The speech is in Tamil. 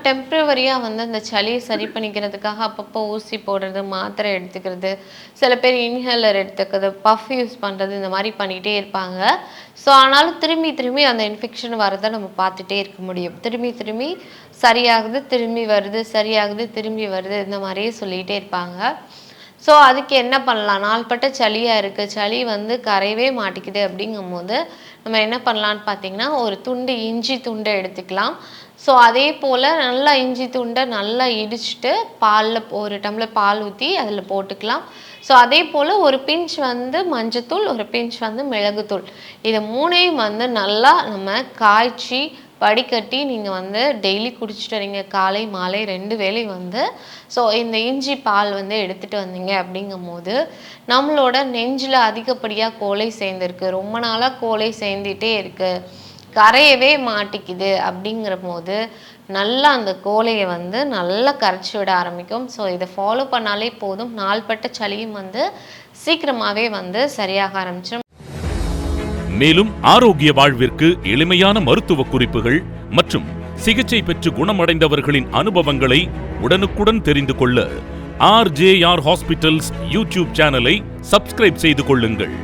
டெம்பரவரியாக வந்து அந்த சளியை சரி பண்ணிக்கிறதுக்காக அப்பப்போ ஊசி போடுறது, மாத்திரை எடுத்துக்கிறது, சில பேர் இன்ஹேலர் எடுத்துக்கிறது, பஃப் யூஸ் பண்ணுறது, இந்த மாதிரி பண்ணிகிட்டே இருப்பாங்க. ஸோ ஆனாலும் திரும்பி திரும்பி அந்த இன்ஃபெக்ஷன் வரதை நம்ம பார்த்துட்டே இருக்க முடியும். திரும்பி திரும்பி சரியாகுது, திரும்பி வருது, சரியாகுது, திரும்பி வருது, இந்த மாதிரியே சொல்லிகிட்டே இருப்பாங்க. ஸோ அதுக்கு என்ன பண்ணலாம்? நாள்பட்ட சளியாக இருக்குது, சளி வந்து கரையவே மாட்டேங்குது அப்படிங்கும்போது நம்ம என்ன பண்ணலான்னு பார்த்தீங்கன்னா, ஒரு துண்டு இஞ்சி துண்டை எடுத்துக்கலாம். ஸோ அதே போல் நல்லா இஞ்சி துண்டை நல்லா இடிச்சுட்டு பாலில் ஒரு டம்ளர் பால் ஊற்றி அதில் போட்டுக்கலாம். ஸோ அதே போல் ஒரு பிஞ்ச் வந்து மஞ்சத்தூள், ஒரு பிஞ்ச் வந்து மிளகுத்தூள், இது மூணையும் வந்து நல்லா நம்ம காய்ச்சி வடிகட்டி நீங்கள் வந்து டெய்லி குடிச்சிட்டு வரீங்க, காலை மாலை 2 வேளை வந்து. ஸோ இந்த இஞ்சி பால் வந்து எடுத்துகிட்டு வந்தீங்க அப்படிங்கும்போது நம்மளோட நெஞ்சில் அதிகப்படியாக கோலை சேர்ந்துருக்கு, ரொம்ப நாளாக கோலை சேர்ந்துட்டே இருக்குது, கரையவே மாட்டிக்குது அப்படிங்கிற போது நல்லா அந்த கோலையை வந்து நல்லா கரைச்சி விட ஆரம்பிக்கும். ஸோ இதை ஃபாலோ பண்ணாலே போதும், நாள்பட்ட சளியும் வந்து சீக்கிரமாகவே வந்து சரியாக ஆரம்பிச்சிடும். மேலும் ஆரோக்கிய வாழ்விற்கு எளிமையான மருத்துவ குறிப்புகள் மற்றும் சிகிச்சை பெற்று குணமடைந்தவர்களின் அனுபவங்களை உடனுக்குடன் தெரிந்து கொள்ள RJR ஹாஸ்பிட்டல்ஸ் யூடியூப் சேனலை சப்ஸ்கிரைப் செய்து கொள்ளுங்கள்.